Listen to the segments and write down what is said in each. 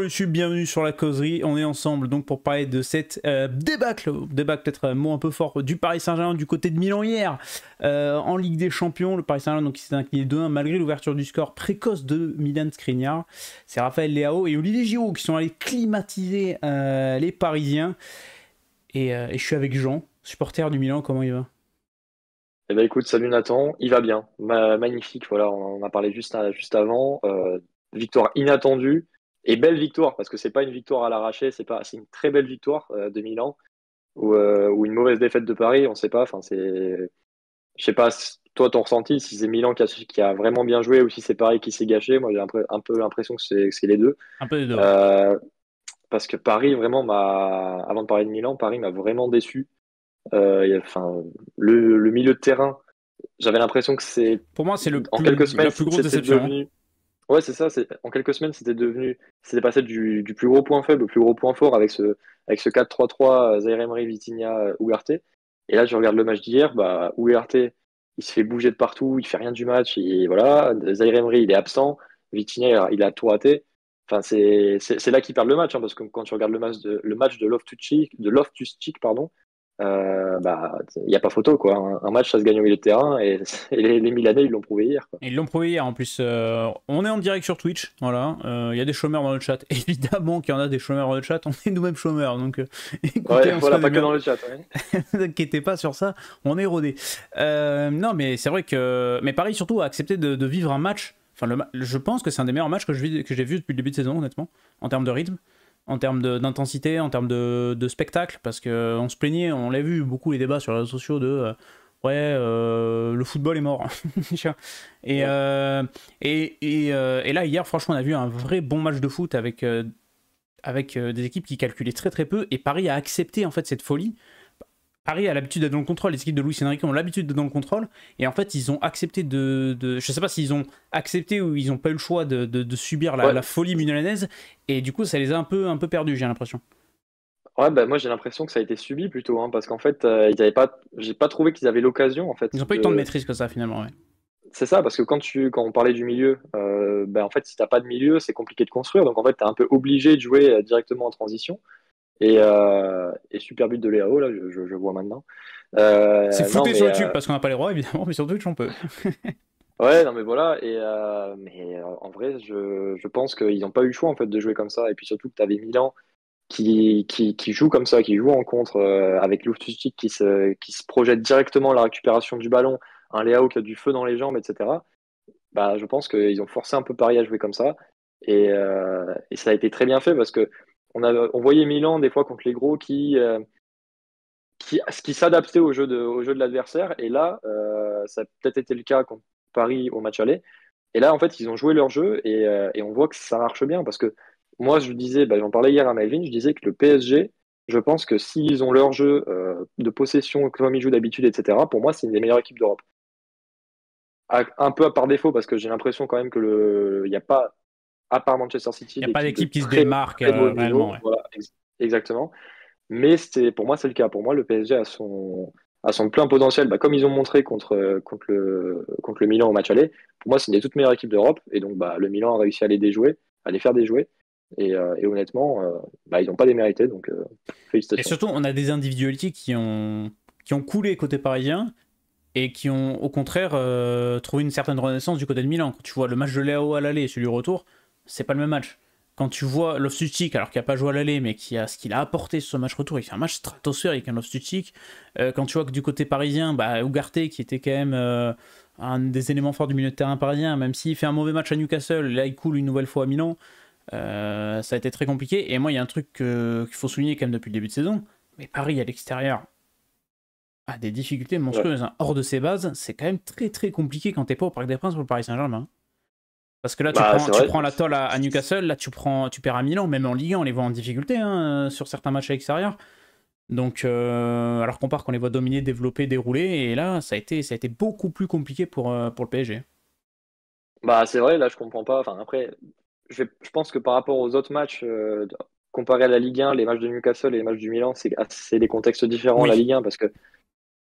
les subs, bienvenue sur la causerie. On est ensemble donc pour parler de cette débâcle peut-être un mot un peu fort, du Paris Saint-Germain du côté de Milan hier en Ligue des Champions. Le Paris Saint-Germain donc, s'est incliné 2-1 malgré l'ouverture du score précoce de Milan Skriniar. C'est Raphaël Leao et Olivier Giroud qui sont allés climatiser les Parisiens. Et je suis avec Jean, supporter du Milan. Comment il va? Eh ben écoute, salut Nathan, il va bien, magnifique, voilà, on en a parlé juste avant, victoire inattendue et belle victoire parce que c'est pas une victoire à l'arraché, c'est une très belle victoire de Milan ou une mauvaise défaite de Paris, on sait pas, enfin je sais pas toi ton ressenti si c'est Milan qui a vraiment bien joué ou si c'est Paris qui s'est gâché, moi j'ai un peu l'impression que c'est les deux, Un peu des deux, ouais. Euh, parce que Paris vraiment avant de parler de Milan, Paris m'a vraiment déçu. Enfin, le milieu de terrain. J'avais l'impression que Pour moi, c'est en quelques la semaines, plus grosse c'était déception, hein. devenu. Ouais, c'est ça. En quelques semaines, c'était passé du plus gros point faible au plus gros point fort avec ce 4-3-3, Zaïre Emery, Vitinha, Ugarte. Et là, je regarde le match d'hier, bah, Ugarte, il se fait bouger de partout, il fait rien du match, et voilà. Zaïre Emery, il est absent. Vitinha, il a tout raté. Enfin, c'est là qu'il perd le match, hein, parce que quand tu regardes le match de Loftus-Cheek, pardon, bah, il n'y a pas photo, quoi. Un match, ça se gagne au milieu de terrain et, et les Milanais, ils l'ont prouvé hier, quoi. Ils l'ont prouvé hier en plus. On est en direct sur Twitch, voilà. Il y a des chômeurs dans le chat. Évidemment qu'il y en a des chômeurs dans le chat. On est nous-mêmes chômeurs, donc écoutez, Ouais, on se voilà, connaît pas que bien. dans le chat, ouais. Ne vous inquiétez pas sur ça, on est rodé. Non, mais c'est vrai que. Mais Paris surtout a accepté de vivre un match. Enfin, je pense que c'est un des meilleurs matchs que j'ai vu depuis le début de saison, honnêtement, en termes de rythme, en termes d'intensité, en termes de spectacle, parce qu'on se plaignait, on l'a vu beaucoup les débats sur les réseaux sociaux de ouais, le football est mort. et, Ouais. et là, hier, franchement, on a vu un vrai bon match de foot avec des équipes qui calculaient très très peu, et Paris a accepté en fait cette folie. Paris a l'habitude d'être dans le contrôle, les équipes de Luis Enrique ont l'habitude d'être dans le contrôle, et en fait ils ont accepté je sais pas s'ils ont accepté ou ils ont pas eu le choix de subir Ouais, la folie milanaise, et du coup ça les a un peu perdus, j'ai l'impression. ouais, bah, moi, j'ai l'impression que ça a été subi plutôt, hein, parce qu'en fait, j'ai pas trouvé qu'ils avaient l'occasion, en Ils fait, ont pas eu tant de maîtrise que ça finalement, ouais. c'est ça, parce que quand on parlait du milieu, bah, en fait, si t'as pas de milieu, c'est compliqué de construire, donc en fait, t'es un peu obligé de jouer directement en transition. Et super but de Léao, là, je vois maintenant. C'est Non, flouté sur mais YouTube parce qu'on n'a pas les droits évidemment, mais sur Twitch on peut. ouais, non, mais voilà. En vrai, je pense qu'ils n'ont pas eu le choix en fait de jouer comme ça. Et puis surtout que tu avais Milan qui joue comme ça, qui joue en contre avec Loftus-Cheek qui se projette directement la récupération du ballon, un Léao qui a du feu dans les jambes, etc. Bah, je pense qu'ils ont forcé un peu Paris à jouer comme ça. Et ça a été très bien fait parce que on voyait Milan des fois contre les gros qui s'adaptait au jeu de l'adversaire. Et là, ça a peut-être été le cas contre Paris au match aller. Et là, en fait, ils ont joué leur jeu et on voit que ça marche bien parce que moi, je disais, bah, j'en parlais hier à Melvin, je disais que le PSG, je pense que s'ils ont leur jeu de possession comme ils jouent d'habitude, etc., pour moi, c'est une des meilleures équipes d'Europe. Un peu par défaut parce que j'ai l'impression quand même il n'y a pas, à part Manchester Il City, n'y a pas d'équipe de d'équipe qui se très, démarque très de haut réellement, niveau. ouais. Voilà, exactement. Mais pour moi, c'est le cas. Pour moi, le PSG a son plein potentiel, bah, comme ils ont montré contre le Milan au match aller. Pour moi, c'est une des toutes meilleures équipes d'Europe. Et donc, bah, le Milan a réussi à les déjouer, à les faire déjouer. Et honnêtement, bah, ils n'ont pas démérité. Donc, Et félicitations. surtout on a des individualités qui ont coulé côté parisien et qui ont au contraire trouvé une certaine renaissance du côté de Milan. Quand tu vois le match de Léao à l'aller et celui du retour, c'est pas le même match. Quand tu vois Loftus-Cheek, alors qu'il n'a pas joué à l'aller, mais qui a ce qu'il a apporté sur ce match retour, il fait un match stratosphérique, un Loftus-Cheek. Quand tu vois que du côté parisien, bah, Ugarte, qui était quand même un des éléments forts du milieu de terrain parisien, même s'il fait un mauvais match à Newcastle, là il coule une nouvelle fois à Milan, ça a été très compliqué. Et moi, il y a un truc qu'il faut souligner quand même depuis le début de saison, mais Paris à l'extérieur, a des difficultés Ouais. monstrueuses, hein. Hors de ses bases, c'est quand même très très compliqué quand t'es pas au Parc des Princes pour le Paris Saint-Germain. Parce que là, Bah, c'est tu vrai. prends la tôle à Newcastle, là, tu perds à Milan, même en Ligue 1, on les voit en difficulté hein, sur certains matchs à l'extérieur. Donc, alors qu'on part qu'on les voit dominer, développer, dérouler, et là, ça a été beaucoup plus compliqué pour le PSG. Bah, c'est vrai. Là, je comprends pas. Enfin, après, je pense que par rapport aux autres matchs, comparé à la Ligue 1, les matchs de Newcastle et les matchs du Milan, c'est des contextes différents, la Oui, Ligue 1, parce que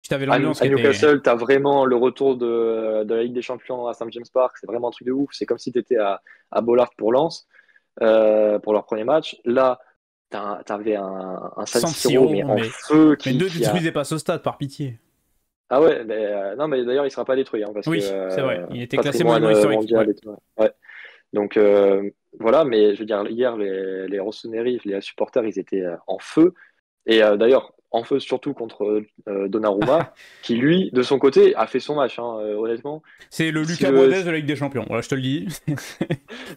tu t'avais l'ambiance À qui était. Newcastle, tu as vraiment le retour de la Ligue des Champions à St. James Park. C'est vraiment un truc de ouf. C'est comme si tu étais à Bollard pour Lens. pour leur premier match. Là, t'avais un San San Siro, Siro, mais en mais feu ne qui a... détruisez pas ce stade, par pitié. Ah ouais, mais, non, mais d'ailleurs, il sera pas détruit, hein, parce que Oui, c'est vrai. Il était classé patrimoine monument historique. Ouais. mondial et tout. Ouais. Donc voilà, mais je veux dire, hier, les Rossoneri, les supporters, ils étaient en feu. Et d'ailleurs, en feu surtout contre Donnarumma, qui lui, de son côté, a fait son match, hein, honnêtement. C'est le Si Lucas le... Boadès de la Ligue des Champions. Voilà, je te le dis.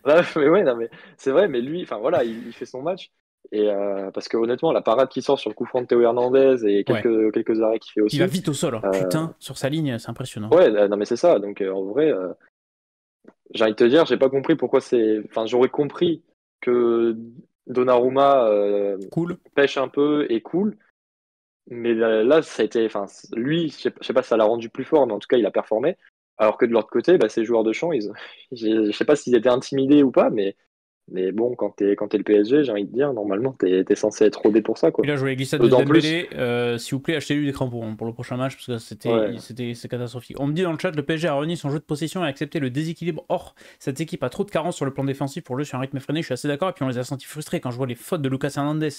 Ouais, mais ouais, non, mais c'est vrai, mais lui, enfin voilà, il fait son match. Et parce que honnêtement, la parade qui sort sur le coup franc de Théo Hernandez et Ouais. quelques arrêts qu'il fait Il va aussi. vite au sol. Hein. euh, Putain, sur sa ligne, c'est impressionnant. ouais, non, mais c'est ça. Donc en vrai, j'ai envie de te dire, j'ai pas compris pourquoi c'est. Enfin, j'aurais compris que Donnarumma Cool. pêche un peu et cool. Mais là, ça a été, enfin, lui, je sais pas si ça l'a rendu plus fort, mais en tout cas, il a performé. Alors que de l'autre côté, bah, ces joueurs de champ, je sais pas s'ils étaient intimidés ou pas, mais bon, quand t'es le PSG, j'ai envie de dire, normalement, t'es censé être rodé pour ça, Puis quoi. là, je vois les glissades de D'autant plus, Dembélé. S'il vous plaît, achetez-lui des crampons hein, pour le prochain match parce que ouais, c'est catastrophique. On me dit dans le chat, le PSG a renié son jeu de possession et a accepté le déséquilibre. Or, cette équipe a trop de carences sur le plan défensif pour jouer sur un rythme effréné. Je suis assez d'accord. Et puis on les a sentis frustrés quand je vois les fautes de Lucas Hernandez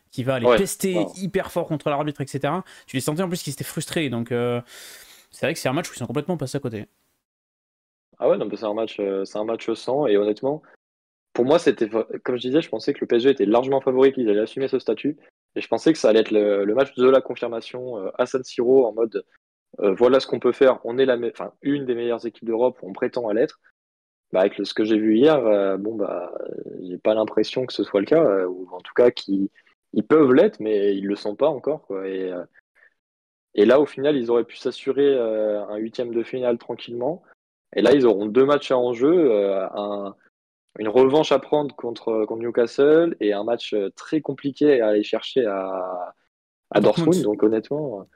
qui va les ouais. pester Non. hyper fort contre l'arbitre, etc. Tu les sentais en plus qu'ils étaient frustrés. Donc c'est vrai que c'est un match où ils sont complètement passés à côté. Ah ouais, non, mais c'est un match sans, et honnêtement, pour moi, comme je disais, je pensais que le PSG était largement favori, qu'ils allaient assumer ce statut, et je pensais que ça allait être le match de la confirmation à San Siro, en mode, voilà ce qu'on peut faire, on est enfin, une des meilleures équipes d'Europe, on prétend à l'être. Bah, avec ce que j'ai vu hier, bon bah, j'ai pas l'impression que ce soit le cas, ou en tout cas qu'ils ils peuvent l'être, mais ils le sont pas encore, quoi. Et là, au final, ils auraient pu s'assurer un huitième de finale tranquillement. Et là, ils auront deux matchs à enjeu, une revanche à prendre contre Newcastle et un match très compliqué à aller chercher à Dortmund. Dortmund. Donc honnêtement,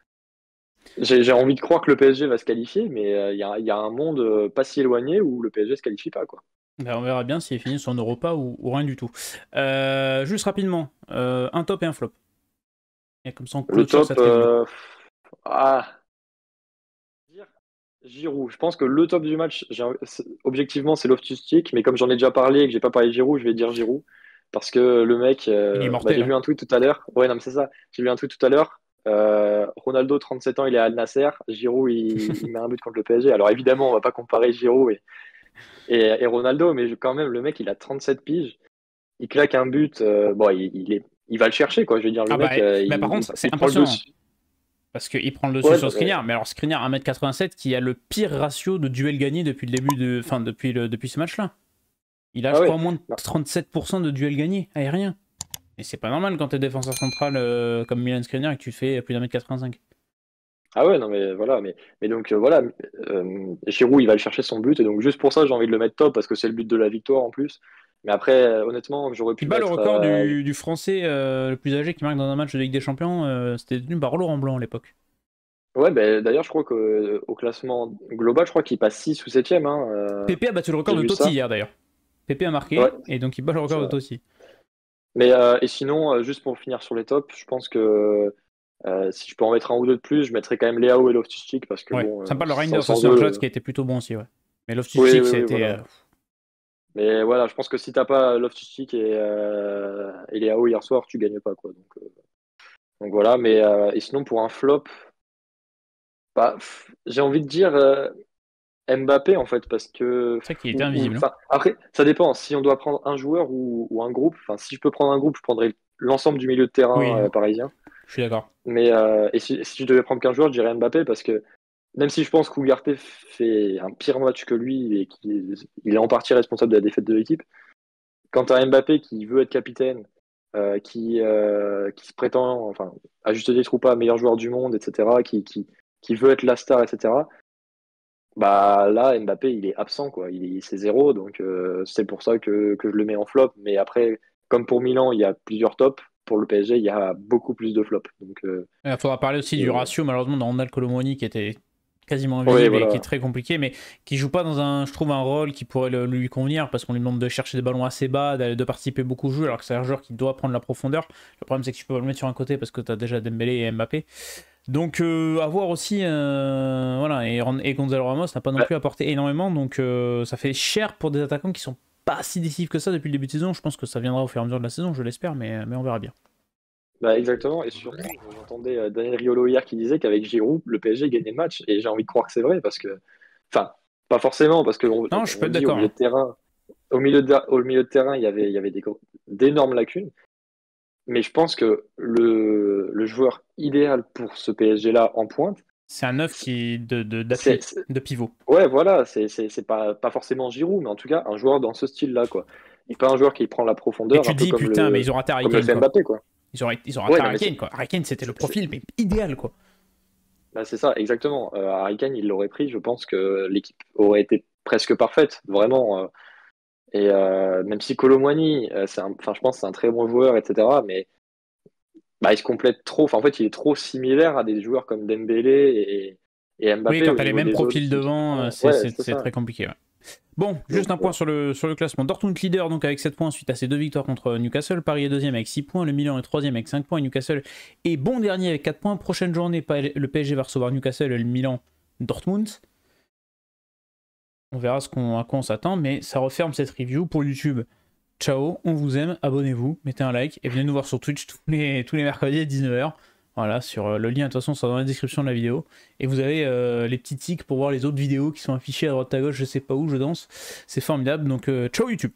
j'ai envie de croire que le PSG va se qualifier, mais il y a un monde pas si éloigné où le PSG se qualifie pas, quoi. Ben, on verra bien s'ils finissent en Europa ou rien du tout. Juste rapidement, un top et un flop. Et comme ça, on Le clôture top, cette review. ah, Giroud. Je pense que le top du match, objectivement, c'est Loftus-Cheek, mais comme j'en ai déjà parlé et que j'ai pas parlé de Giroud, je vais dire Giroud. Parce que le mec, Il est bah, mortel. j'ai Hein. vu un tweet tout à l'heure. Ouais, non, mais c'est ça. J'ai vu un tweet tout à l'heure. Ronaldo, 37 ans, il est à Al Nasser. Giroud, il met un but contre le PSG. Alors évidemment, on va pas comparer Giroud et Ronaldo, mais quand même, le mec, il a 37 piges. Il claque un but. Bon, il va le chercher, quoi. Je veux dire, le Ah bah, mec, mais par contre, c'est il prend le impressionnant. dessus. Parce qu'il prend le dessus Ouais, sur Skriniar. Mais alors, Skriniar, 1m87, qui a le pire ratio de duels gagnés depuis le début de. Enfin, depuis ce match-là. Il a, ah je ouais. crois, moins de 37% de duels gagnés aériens. Et c'est pas normal quand t'es défenseur central comme Milan Skriniar et que tu fais plus d'1m85. Ah ouais, non, mais voilà, mais donc voilà, Giroud, il va le chercher son but, et donc juste pour ça, j'ai envie de le mettre top, parce que c'est le but de la victoire en plus. Mais après, honnêtement, j'aurais Il pu bat le mettre. record du français le plus âgé qui marque dans un match de Ligue des Champions. C'était tenu par Laurent Blanc à l'époque. Ouais, ben d'ailleurs, je crois qu'au classement global, je crois qu'il passe 6 ou 7e, hein, Pépé a battu le record j'ai de vu Totti ça. hier d'ailleurs. Pépé a Ouais, marqué et donc il bat le record de ça- Totti. mais et sinon, juste pour finir sur les tops, je pense que si je peux en mettre un ou deux de plus, je mettrais quand même Leao et Loftus-Cheek, parce que Ouais, bon, ça me parle de Reinders sans aussi dans le chat eux. qui a été plutôt bon aussi. Ouais. Mais Oui, Loftus-Cheek, oui, ça a oui, été. voilà. Mais voilà, je pense que si t'as pas Loftus-Cheek et Leao hier soir, tu gagnes pas, quoi. Donc voilà, mais et sinon pour un flop, bah, j'ai envie de dire Mbappé en fait, parce que C'est vrai qu'il était invisible. Hein. enfin, après ça dépend. Si on doit prendre un joueur ou un groupe, enfin si je peux prendre un groupe, je prendrais l'ensemble du milieu de Oui, terrain parisien. je suis d'accord. Mais et si je devais prendre qu'un joueur, je dirais Mbappé, parce que même si je pense qu'Ougarté fait un pire match que lui et qu'il il est en partie responsable de la défaite de l'équipe, quand tu as Mbappé qui veut être capitaine, qui se prétend, enfin, à juste titre ou pas, meilleur joueur du monde, etc., qui veut être la star, etc., bah là, Mbappé, il est absent, quoi. C'est zéro, donc c'est pour ça que je le mets en flop. Mais après, comme pour Milan, il y a plusieurs tops, pour le PSG, il y a beaucoup plus de flops. Donc, Il faudra parler aussi du ratio, malheureusement, dans Ronald Colomoni qui était quasiment oui, invisible et qui est voilà. très compliqué, mais qui joue pas dans un, je trouve, un rôle qui pourrait lui convenir parce qu'on lui demande de chercher des ballons assez bas, de participer beaucoup au jeu, alors que c'est un joueur qui doit prendre la profondeur. Le problème, c'est que tu peux pas le mettre sur un côté parce que tu as déjà Dembélé et Mbappé. Donc, à voir aussi, voilà, et Gonzalo Ramos n'a pas non Ouais, plus apporté énormément, donc ça fait cher pour des attaquants qui sont pas si décisif que ça depuis le début de saison. Je pense que ça viendra au fur et à mesure de la saison, je l'espère, mais on verra bien. Bah exactement, et surtout, j'entendais Daniel Riolo hier qui disait qu'avec Giroud, le PSG gagnait le match, et j'ai envie de croire que c'est vrai, parce que, enfin, pas forcément, parce que Non, je peux on être dit au d'accord. milieu de terrain, au milieu de terrain, il y avait d'énormes lacunes, mais je pense que le joueur idéal pour ce PSG-là en pointe, C'est un neuf c'est, d'appui, de pivot. ouais, voilà, c'est pas forcément Giroud, mais en tout cas, un joueur dans ce style-là, quoi. Et pas un joueur qui prend la Et profondeur, tu un te peu dis, putain, mais ils ont raté Harry comme le Kane, fait quoi. Mbappé, quoi. Ils ont Ouais, raté non, Harry mais Kane, quoi. Harry Kane, c'était le profil, mais idéal, quoi. bah, c'est ça, exactement. Harry Kane, il l'aurait pris, je pense que l'équipe aurait été presque parfaite, vraiment. Et même si Kolo Muani, enfin, je pense que c'est un très bon joueur, etc. Mais bah, il se complète trop. Enfin, en fait, il est trop similaire à des joueurs comme Dembélé et Oui, Mbappé quand au t'as les niveau mêmes des zones profils qui devant, prend. Ouais, c'est c'est ça. très compliqué. Ouais. Bon, juste Donc, un point sur le classement. Dortmund leader donc avec 7 points suite à ses 2 victoires contre Newcastle. Paris est deuxième avec 6 points. Le Milan est troisième avec 5 points. Et Newcastle est bon dernier avec 4 points. Prochaine journée, le PSG va recevoir Newcastle et le Milan Dortmund. On verra à quoi on s'attend, mais ça referme cette review pour YouTube. Ciao, on vous aime, abonnez-vous, mettez un like et venez nous voir sur Twitch tous les mercredis à 19h. Voilà, sur le lien, de toute façon, c'est dans la description de la vidéo. Et vous avez les petits tics pour voir les autres vidéos qui sont affichées à droite à gauche, je sais pas où, je danse. C'est formidable, donc ciao YouTube.